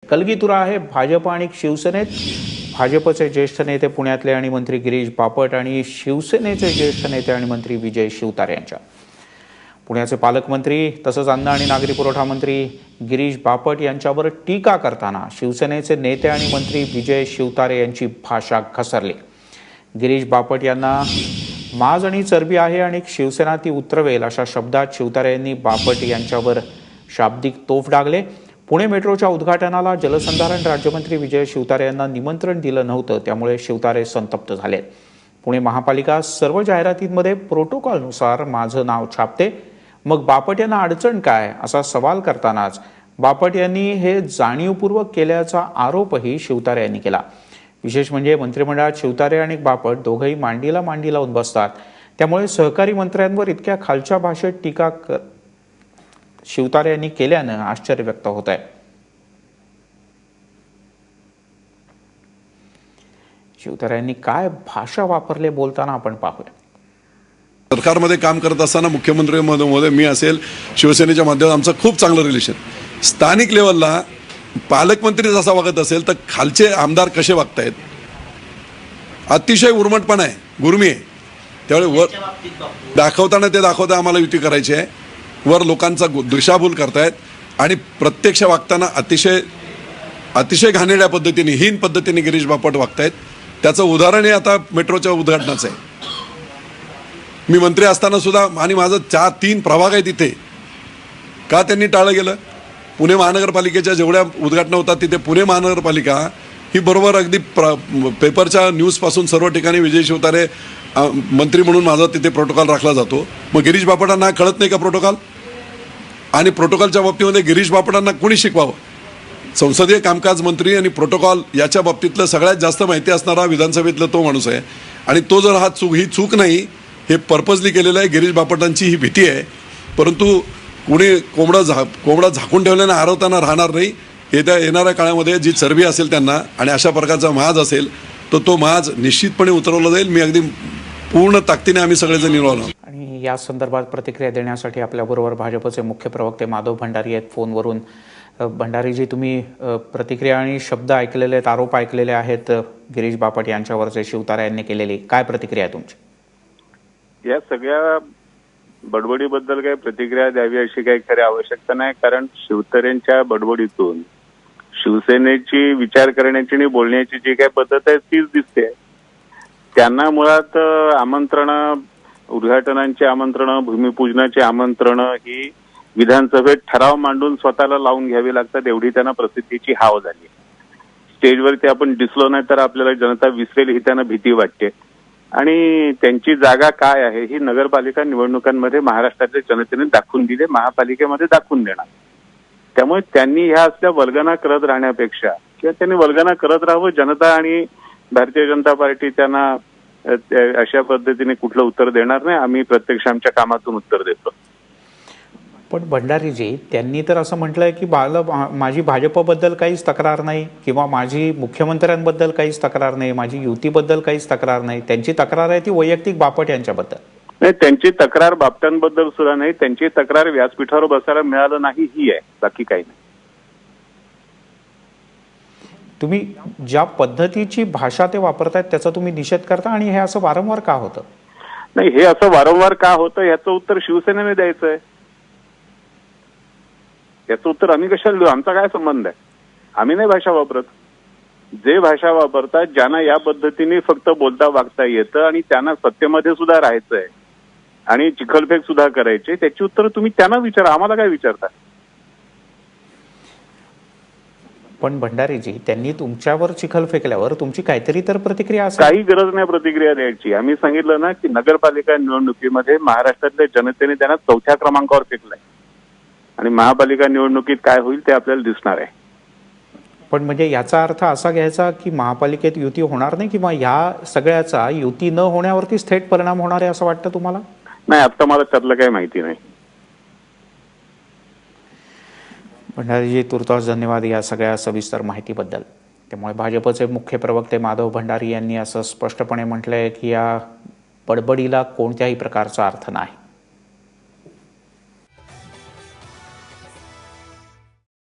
कलगीतुरा आहे भाजप आणि शिवसेनेत। भाजपचे ज्येष्ठ नेते पुण्यातले आणि मंत्री गिरीश बापट आणि शिवसेनेचे ज्येष्ठ नेते आणि मंत्री विजय शिवतारे यांच्या पुण्याचे पालकमंत्री तसंच अन्न आणि नागरी पुरवठा मंत्री गिरीश बापट यांच्यावर टीका करताना शिवसेनेचे नेते आणि मंत्री विजय शिवतारे यांची भाषा घसरली। गिरीश बापट यांना माज आणि चरबी आहे आणि शिवसेना ती उतरवेल अशा शब्दात शिवतारे यांनी बापट यांच्यावर शाब्दिक तोफ डागले। पुणे मेट्रोच्या उद्घाटनाला जलसंधारण राज्यमंत्री विजय शिवतारे यांना निमंत्रण दिलं नव्हतं, त्यामुळे शिवतारे संतप्त झाले। पुणे महापालिका सर्व जाहिरातींमध्ये प्रोटोकॉलनुसार माझं नाव छापते, मग बापट यांना अडचण काय असा सवाल करतानाच बापट यांनी हे जाणीवपूर्वक केल्याचा आरोपही शिवतारे यांनी केला। विशेष म्हणजे मंत्रिमंडळात शिवतारे आणि बापट दोघंही मांडीला मांडी लावून बसतात, त्यामुळे सहकारी मंत्र्यांवर इतक्या खालच्या भाषेत टीका शिवतारे यांनी केल्यानं आश्चर्य व्यक्त होत आहे। शिवतारे यांनी काय भाषा वापरले बोलताना आपण पाहूया। सरकारमध्ये काम करत असताना मुख्यमंत्री महोदय मी असेल, शिवसेनेच्या माध्यमातून आमचं खूप चांगलं रिलेशन। स्थानिक लेवलला पालकमंत्री जसा वागत असेल तर खालचे आमदार कसे वागतायत, अतिशय उर्मटपणा आहे, गुरमी आहे। त्यामुळे वर दाखवता आम्हाला युती करायची आहे, वर लोकांचा दिशाभूल करतायत आणि प्रत्यक्ष वागताना अतिशय घाणेरड्या पद्धतीने, हीन पद्धतीने गिरीश बापट वागतायत। त्याचं उदाहरण हे आता मेट्रोच्या उद्घाटनाचं आहे। मी मंत्री असताना सुद्धा आणि माझं 3 प्रभाग आहे तिथे, का त्यांनी टाळलं गेलं? पुणे महानगरपालिकेच्या जेवढ्या उद्घाटन होतात तिथे पुणे महानगरपालिका ही बरोबर अगदी पेपरच्या न्यूजपासून सर्व ठिकाणी विजय शिवतारे मंत्री म्हणून माझा तिथे प्रोटोकॉल राखला जातो। मग गिरीश बापटांना कळत नाही का प्रोटोकॉल? आणि प्रोटोकॉलच्या बाबतीमध्ये गिरीश बापटांना कोणी शिकवावं? संसदीय कामकाज मंत्री आणि प्रोटोकॉल याच्या बाबतीतलं सगळ्यात जास्त माहिती असणारा विधानसभेतला तो माणूस आहे। आणि तो जर ही चूक नाही, हे पर्पजली केलेलं आहे। गिरीश बापटांची ही भीती आहे, परंतु कुणी कोंबडा झाकून ठेवल्याने हरवताना राहणार नाही। येणाऱ्या काळामध्ये जी चरबी असेल त्यांना आणि अशा प्रकारचा माज असेल तर तो माज निश्चितपणे उतरवला जाईल। मी अगदी पूर्ण ताकदीने आम्ही सगळेजण निवडलो। आणि या संदर्भात प्रतिक्रिया देण्यासाठी आपल्याबरोबर भाजपचे मुख्य प्रवक्ते माधव भंडारी आहेत फोनवरून। भंडारीजी, तुम्ही प्रतिक्रिया आणि शब्द ऐकलेले आहेत, आरोप ऐकलेले आहेत गिरीश बापट यांच्यावरचे शिवतारे यांनी केलेली, काय प्रतिक्रिया आहे तुमची? या सगळ्या बडबडीबद्दल काही प्रतिक्रिया द्यावी अशी काही खरी आवश्यकता नाही, कारण शिवतारेंच्या बडबडीतून शिवसेनेची विचार करण्याची आणि बोलण्याची जी काही पद्धत आहे तीच दिसते। त्यांना मुळात आमंत्रण, उद्घाटनांची आमंत्रण, भूमिपूजनाची आमंत्रण ही विधानसभेत ठराव मांडून स्वतःला लावून घ्यावी लागतात, एवढी त्यांना प्रसिद्धीची हाव झाली। स्टेजवरती आपण दिसलो नाही तर आपल्याला जनता विसरेल ही त्यांना भीती वाटते। आणि त्यांची जागा काय आहे ही नगरपालिका निवडणुकांमध्ये महाराष्ट्रातल्या जनतेने दाखवून दिली, महापालिकेमध्ये दाखवून देणार। त्यामुळे त्यांनी ह्या असल्या वल्गना करत राहण्यापेक्षा किंवा त्यांनी वल्गना करत राहावं, जनता आणि भारतीय जनता पार्टी त्यांना अशा पद्धतीने कुठलं उत्तर देणार नाही। आम्ही प्रत्यक्ष आमच्या कामातून उत्तर देतो। पण भंडारीजी, त्यांनी तर असं म्हटलंय की माझी भाजपबद्दल काहीच तक्रार नाही किंवा माझी मुख्यमंत्र्यांबद्दल काहीच तक्रार नाही, माझी युतीबद्दल काहीच तक्रार नाही। त्यांची तक्रार आहे ती वैयक्तिक बापट यांच्याबद्दल। नाही, त्यांची तक्रार बापटांबद्दल सुद्धा नाही, त्यांची तक्रार व्यासपीठावर बसायला मिळालं नाही ही आहे, बाकी काही नाही। तुम्ही ज्या पद्धतीची भाषा ते वापरतायत त्याचा तुम्ही निषेध करता आणि हे असं वारंवार का होतं? नाही, हे असं वारंवार का होतं याचं उत्तर शिवसेनेने द्यायचं आहे। याचं उत्तर आम्ही कशाला देऊ? आमचा काय संबंध आहे? आम्ही नाही भाषा वापरत। जे भाषा वापरतात, ज्यांना या पद्धतीने फक्त बोलता वागता येतं आणि त्यांना सत्तेमध्ये सुद्धा राहायचंय आणि चिखलफेक सुद्धा करायची, त्याची उत्तर तुम्ही त्यांना विचारा, आम्हाला काय विचारता? पण भंडारीजी, त्यांनी तुमच्यावर चिखल फेकल्यावर तुमची काहीतरी तर प्रतिक्रिया असेल। काही गरज नाही प्रतिक्रिया द्यायची। आम्ही सांगितलं ना की नगरपालिका निवडणुकीमध्ये महाराष्ट्रातल्या जनतेने त्यांना 4थ्या क्रमांकावर फेकलाय आणि महापालिका निवडणुकीत काय होईल ते आपल्याला दिसणार आहे। पण म्हणजे याचा अर्थ असा घ्यायचा की महापालिकेत युती होणार नाही किंवा या सगळ्याचा युती न होण्यावरतीच थेट परिणाम होणार आहे असं वाटतं तुम्हाला? नाही, आता मला त्यातलं काही माहिती नाही। भंडारीजी, तुर्तास धन्यवाद या सगळ्या सविस्तर माहितीबद्दल। त्यामुळे भाजपचे मुख्य प्रवक्ते माधव भंडारी यांनी असं स्पष्टपणे म्हटलंय की या बडबडीला कोणत्याही प्रकारचा अर्थ नाही।